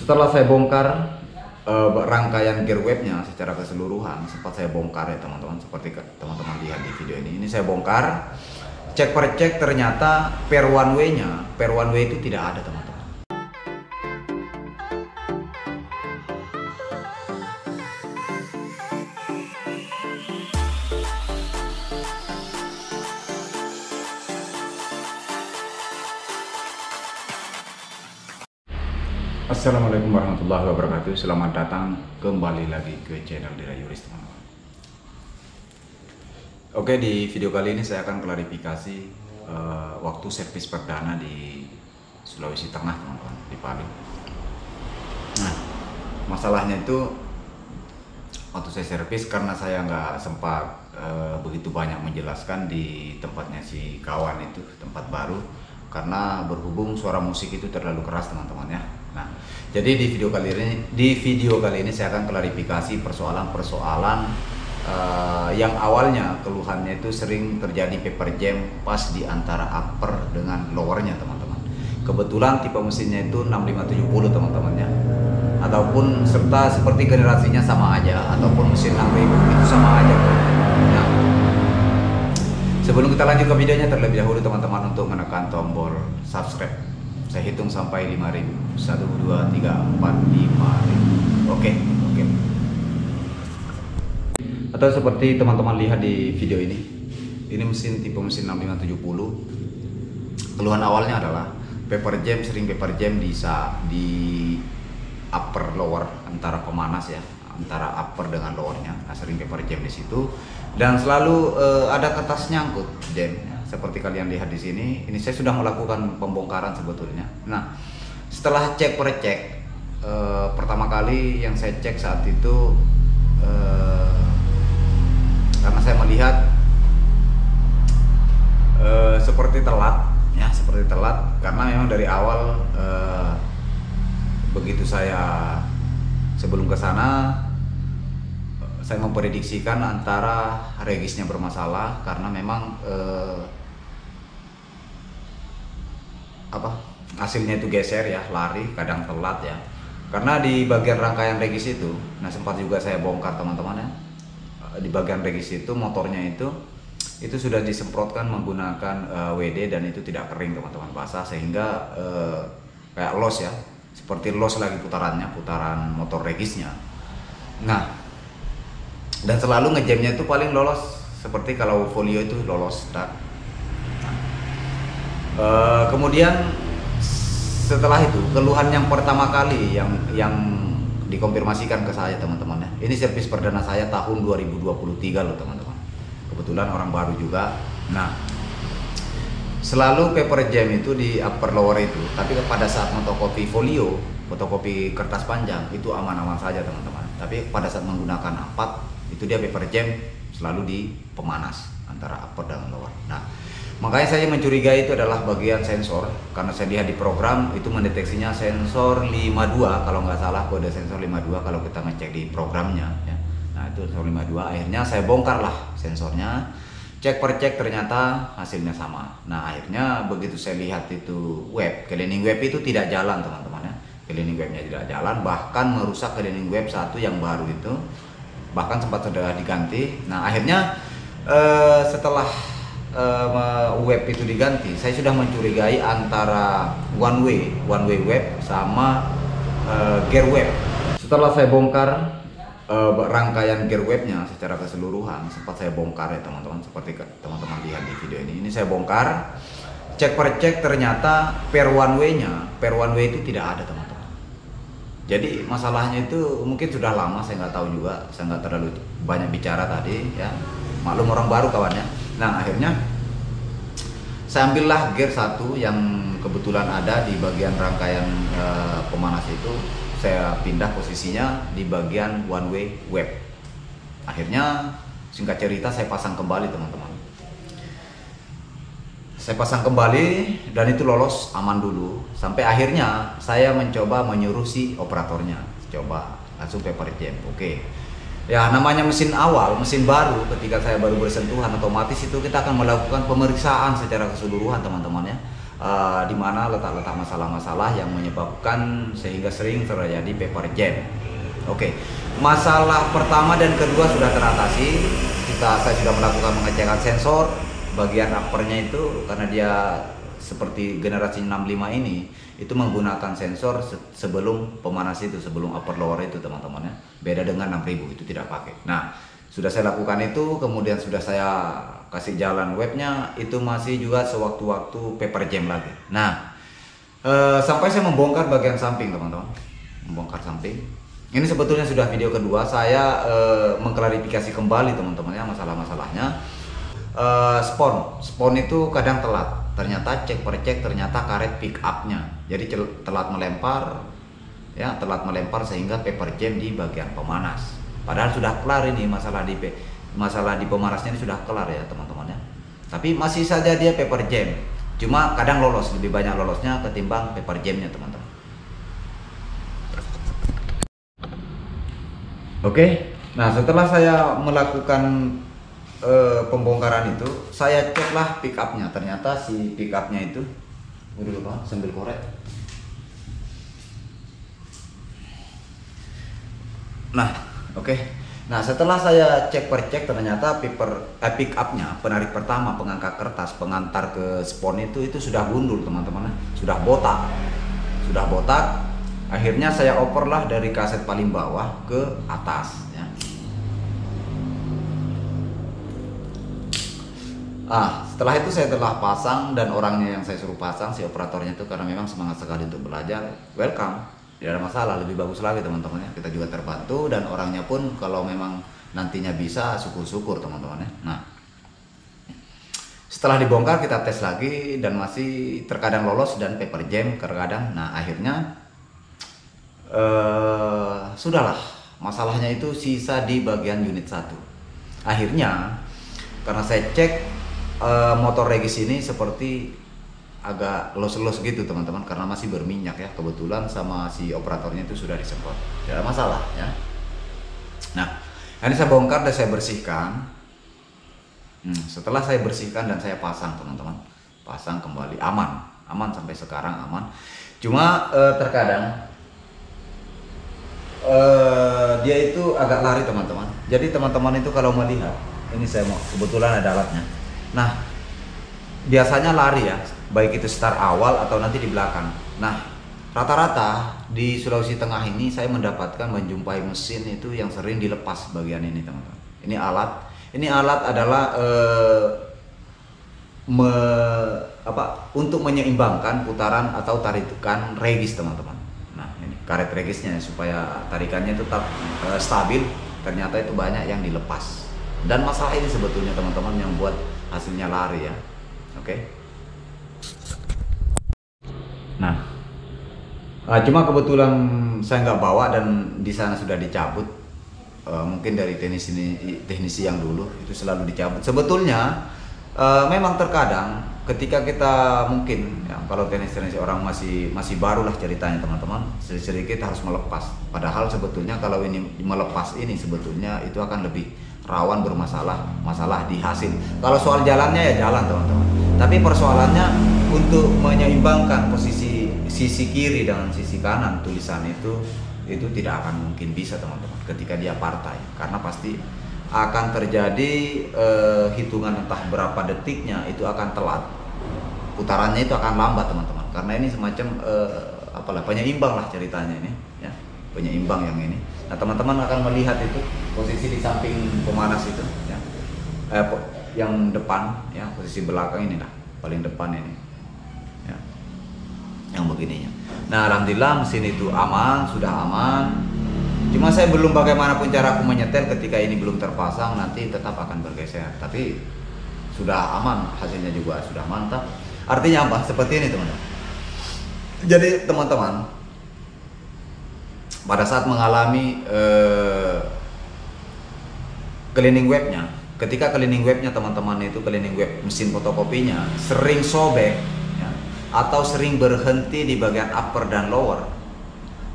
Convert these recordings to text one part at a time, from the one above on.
Setelah saya bongkar rangkaian gear webnya secara keseluruhan, sempat saya bongkar ya teman-teman, seperti teman-teman lihat di video ini. Ini saya bongkar, cek per cek, ternyata per one way itu tidak ada teman-teman. Assalamualaikum warahmatullahi wabarakatuh. Selamat datang kembali lagi ke channel Dira Yuris, teman-teman. Oke, di video kali ini saya akan klarifikasi waktu servis perdana di Sulawesi Tengah, teman-teman, di Palu. Nah, masalahnya itu waktu saya servis, karena saya nggak sempat begitu banyak menjelaskan di tempatnya si kawan itu, tempat baru, karena berhubung suara musik itu terlalu keras, teman-teman ya. Nah, jadi di video kali ini saya akan klarifikasi persoalan-persoalan yang awalnya keluhannya itu sering terjadi paper jam pas di antara upper dengan lowernya, teman-teman. Kebetulan tipe mesinnya itu 6570, teman-teman ya. Ataupun serta seperti generasinya sama aja, ataupun mesin 6000 itu sama aja. Nah, sebelum kita lanjut ke videonya, terlebih dahulu teman-teman untuk menekan tombol subscribe. Saya hitung sampai 5000. 1, 2, 3, 4, 5. Oke. Atau seperti teman-teman lihat di video ini. Ini mesin tipe mesin 6570. Keluhan awalnya adalah sering paper jam di upper lower, antara pemanas ya, antara upper dengan lowernya. Nah, sering paper jam di situ, dan selalu ada kertas nyangkut jam. Seperti kalian lihat di sini, ini saya sudah melakukan pembongkaran sebetulnya. Nah, setelah cek per cek, pertama kali yang saya cek saat itu, karena saya melihat seperti telat, karena memang dari awal begitu saya sebelum ke sana, saya memprediksikan antara regisnya bermasalah, karena memang hasilnya itu geser ya, lari, kadang telat ya, karena di bagian rangkaian regis itu, nah sempat juga saya bongkar, teman-teman ya. Di bagian regis itu motornya itu sudah disemprotkan menggunakan WD, dan itu tidak kering, teman-teman, basah, sehingga kayak los ya, seperti los lagi putaran motor regisnya. Nah, dan selalu ngejamnya itu paling lolos, seperti kalau folio itu lolos start. Kemudian setelah itu, keluhan yang pertama kali yang dikonfirmasikan ke saya, teman-teman ya, ini servis perdana saya tahun 2023 loh, teman-teman. Kebetulan orang baru juga. Nah, selalu paper jam itu di upper lower itu, tapi pada saat fotokopi folio, fotokopi kertas panjang, itu aman-aman saja, teman-teman. Tapi pada saat menggunakan A4, itu dia paper jam selalu di pemanas antara upper dan lower. Nah, makanya saya mencurigai itu adalah bagian sensor, karena saya lihat di program itu mendeteksinya sensor 52, kalau nggak salah kode sensor 52 kalau kita ngecek di programnya ya. Nah, itu sensor 52. Akhirnya saya bongkar lah sensornya, cek per cek, ternyata hasilnya sama. Nah, akhirnya begitu saya lihat itu cleaning web itu tidak jalan, teman-teman ya. Cleaning webnya tidak jalan, bahkan merusak cleaning web satu yang baru itu, bahkan sempat sudah diganti. Nah, akhirnya setelah web itu diganti, saya sudah mencurigai antara one way web sama gear web. Setelah saya bongkar rangkaian gear webnya secara keseluruhan, sempat saya bongkar ya teman-teman, seperti teman-teman lihat di video ini. Ini saya bongkar, cek per cek, ternyata per one way itu tidak ada, teman-teman. Jadi masalahnya itu mungkin sudah lama, saya nggak tahu juga, saya nggak terlalu banyak bicara tadi ya, maklum orang baru kawannya. Nah, akhirnya saya ambillah gear 1 yang kebetulan ada di bagian rangkaian pemanas itu, saya pindah posisinya di bagian one way web. Akhirnya singkat cerita saya pasang kembali, teman-teman. Saya pasang kembali dan itu lolos aman dulu, sampai akhirnya saya mencoba menyuruh si operatornya coba langsung paper jam. Oke. Ya, namanya mesin awal, mesin baru, ketika saya baru bersentuhan, otomatis itu kita akan melakukan pemeriksaan secara keseluruhan, teman-teman ya. di mana letak-letak masalah-masalah yang menyebabkan sehingga sering terjadi paper jam. Oke, masalah pertama dan kedua sudah teratasi. Saya sudah melakukan pengecekan sensor bagian uppernya itu, karena dia seperti generasi 65 ini itu menggunakan sensor sebelum pemanas itu, sebelum upper lower itu teman-teman ya. Beda dengan 6000 itu tidak pakai. Nah, sudah saya lakukan itu, kemudian sudah saya kasih jalan webnya, itu masih juga sewaktu-waktu paper jam lagi. Nah, sampai saya membongkar bagian samping teman-teman, membongkar samping. Ini sebetulnya sudah video kedua saya mengklarifikasi kembali teman-teman ya masalah-masalahnya. Spon itu kadang telat, ternyata cek per cek ternyata karet pick upnya, jadi telat melempar ya, telat melempar sehingga paper jam di bagian pemanas. Padahal sudah kelar ini masalah di pemanasnya ini sudah kelar ya teman-teman ya, tapi masih saja dia paper jam, cuma kadang lolos, lebih banyak lolosnya ketimbang paper jamnya teman-teman. Oke, nah setelah saya melakukan pembongkaran itu, saya ceklah pick upnya. Ternyata si pick upnya itu, dulu Pak, sambil korek. Nah, oke. Nah setelah saya cek per cek, ternyata pick upnya, penarik pertama, pengangkat kertas, pengantar ke spon itu sudah gundul teman-teman, sudah botak, Akhirnya saya operlah dari kaset paling bawah ke atas ya. Setelah itu saya telah pasang, dan orangnya yang saya suruh pasang, si operatornya itu karena memang semangat sekali untuk belajar, welcome, tidak ada masalah, lebih bagus lagi teman-teman ya. Kita juga terbantu, dan orangnya pun kalau memang nantinya bisa, syukur-syukur teman-teman ya. Nah, setelah dibongkar kita tes lagi, dan masih terkadang lolos dan paper jam terkadang. Nah akhirnya sudahlah, masalahnya itu sisa di bagian unit 1. Akhirnya karena saya cek motor regis ini seperti agak los-los gitu teman-teman, karena masih berminyak ya. Kebetulan sama si operatornya itu sudah disemprot, tidak ada masalah ya. Nah ini saya bongkar dan saya bersihkan. Setelah saya bersihkan dan saya pasang teman-teman, pasang kembali, aman sampai sekarang aman. Cuma terkadang dia itu agak lari teman-teman. Jadi teman-teman itu kalau melihat ini, saya mau kebetulan ada alatnya. Nah biasanya lari ya, baik itu start awal atau nanti di belakang. Nah rata-rata di Sulawesi Tengah ini saya menjumpai mesin itu yang sering dilepas bagian ini teman-teman. Ini alat adalah untuk menyeimbangkan putaran atau tarikan regis teman-teman. Karet regisnya supaya tarikannya tetap stabil, ternyata itu banyak yang dilepas, dan masalah ini sebetulnya teman-teman yang buat hasilnya lari ya. Oke. Nah, cuma kebetulan saya nggak bawa, dan di sana sudah dicabut. Mungkin dari teknisi yang dulu itu selalu dicabut. Sebetulnya memang terkadang ketika kita mungkin ya, kalau teknis orang masih baru lah ceritanya teman-teman, sedikit harus melepas. Padahal sebetulnya kalau ini melepas ini sebetulnya itu akan lebih rawan masalah di hasil. Kalau soal jalannya ya jalan teman-teman, tapi persoalannya untuk menyeimbangkan posisi sisi kiri dengan sisi kanan tulisan itu tidak akan mungkin bisa teman-teman ketika dia partai, karena pasti akan terjadi hitungan entah berapa detiknya itu akan telat, putarannya itu akan lambat teman-teman, karena ini semacam penyeimbang lah ceritanya ini ya, penyeimbang yang ini. Nah teman-teman akan melihat itu posisi di samping pemanas itu ya, yang depan ya, posisi belakang ini lah, paling depan ini ya, yang begininya. Nah alhamdulillah mesin itu aman, sudah aman. Cuma saya belum bagaimanapun cara aku menyetel ketika ini belum terpasang, nanti tetap akan bergeser. Tapi sudah aman, hasilnya juga sudah mantap. Artinya apa? Seperti ini teman-teman. Jadi teman-teman, pada saat mengalami cleaning webnya, ketika cleaning webnya teman-teman itu cleaning web mesin fotokopinya sering sobek ya, atau sering berhenti di bagian upper dan lower,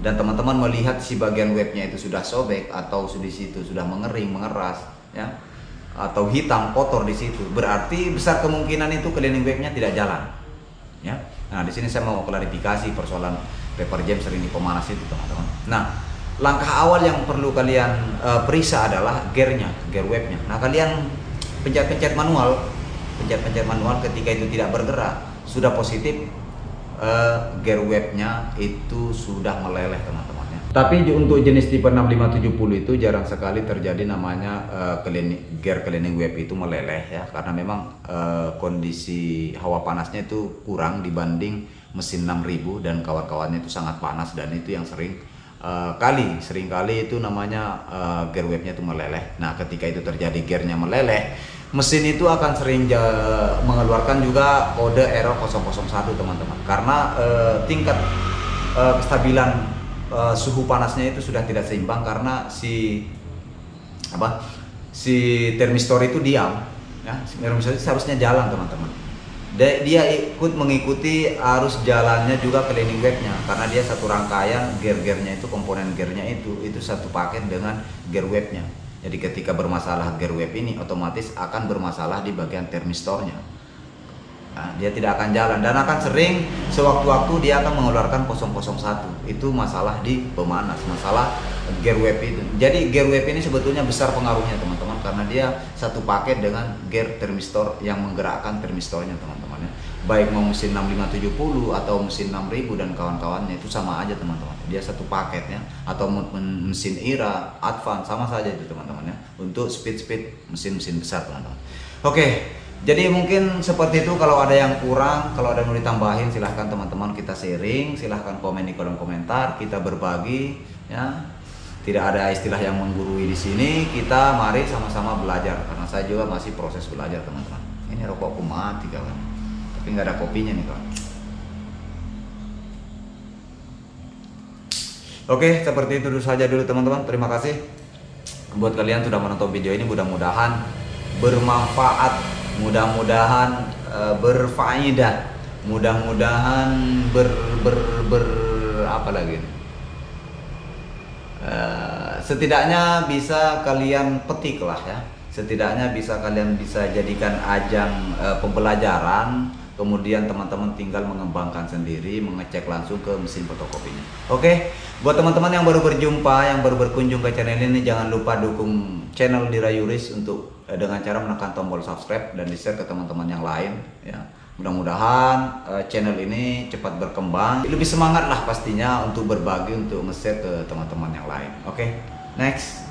dan teman-teman melihat si bagian webnya itu sudah sobek atau di situ sudah mengering, mengeras ya, atau hitam kotor di situ, berarti besar kemungkinan itu cleaning webnya tidak jalan ya. Nah, di sini saya mau klarifikasi persoalan paper jam sering dipemanas itu, teman-teman. Nah, langkah awal yang perlu kalian periksa adalah gearnya, gear webnya. Nah, kalian pencet-pencet manual, ketika itu tidak bergerak, sudah positif, gear webnya itu sudah meleleh, teman-teman. Tapi untuk jenis tipe 6570 itu jarang sekali terjadi namanya gear cleaning web itu meleleh ya, karena memang kondisi hawa panasnya itu kurang dibanding mesin 6000 dan kawan-kawannya itu sangat panas, dan itu yang sering kali itu namanya gear webnya itu meleleh. Nah, ketika itu terjadi gearnya meleleh, mesin itu akan sering mengeluarkan juga kode error 001, teman-teman, karena tingkat kestabilan suhu panasnya itu sudah tidak seimbang, karena si termistor itu diam ya. Termistor itu seharusnya jalan, teman-teman. Dia ikut mengikuti arus jalannya juga cleaning webnya, karena dia satu rangkaian gear-gearnya itu, komponen gearnya itu satu paket dengan gear webnya. Jadi ketika bermasalah gear web ini, otomatis akan bermasalah di bagian termistornya. Nah, dia tidak akan jalan dan akan sering sewaktu-waktu dia akan mengeluarkan 001. Itu masalah di pemanas, masalah gear web itu. Jadi gear web ini sebetulnya besar pengaruhnya, teman-teman, karena dia satu paket dengan gear termistor yang menggerakkan termistornya, teman-teman ya. Baik mau mesin 6570 atau mesin 6000 dan kawan-kawannya itu sama aja, teman-teman. Dia satu paketnya, atau mesin IRA, Advance sama saja itu, teman-teman ya. Untuk speed mesin-mesin besar, teman-teman. Oke. Jadi mungkin seperti itu. Kalau ada yang kurang, kalau ada yang mau ditambahin, silahkan teman-teman kita sharing, silahkan komen di kolom komentar, kita berbagi ya. Tidak ada istilah yang menggurui di sini, kita mari sama-sama belajar, karena saya juga masih proses belajar, teman-teman. Ini rokokku mati, kawan, tapi nggak ada kopinya nih, kawan. Oke, seperti itu dulu saja dulu, teman-teman. Terima kasih buat kalian sudah menonton video ini, mudah-mudahan bermanfaat, mudah-mudahan berfaedah, mudah-mudahan apa lagi, setidaknya bisa kalian petik lah ya, setidaknya bisa kalian bisa jadikan ajang pembelajaran, kemudian teman-teman tinggal mengembangkan sendiri, mengecek langsung ke mesin fotokopinya. Oke, buat teman-teman yang baru berjumpa, yang baru berkunjung ke channel ini, jangan lupa dukung channel Dira Yuris untuk dengan cara menekan tombol subscribe dan di share ke teman-teman yang lain ya. Mudah-mudahan channel ini cepat berkembang, lebih semangat lah pastinya untuk berbagi, untuk nge-share ke teman-teman yang lain. Oke, next.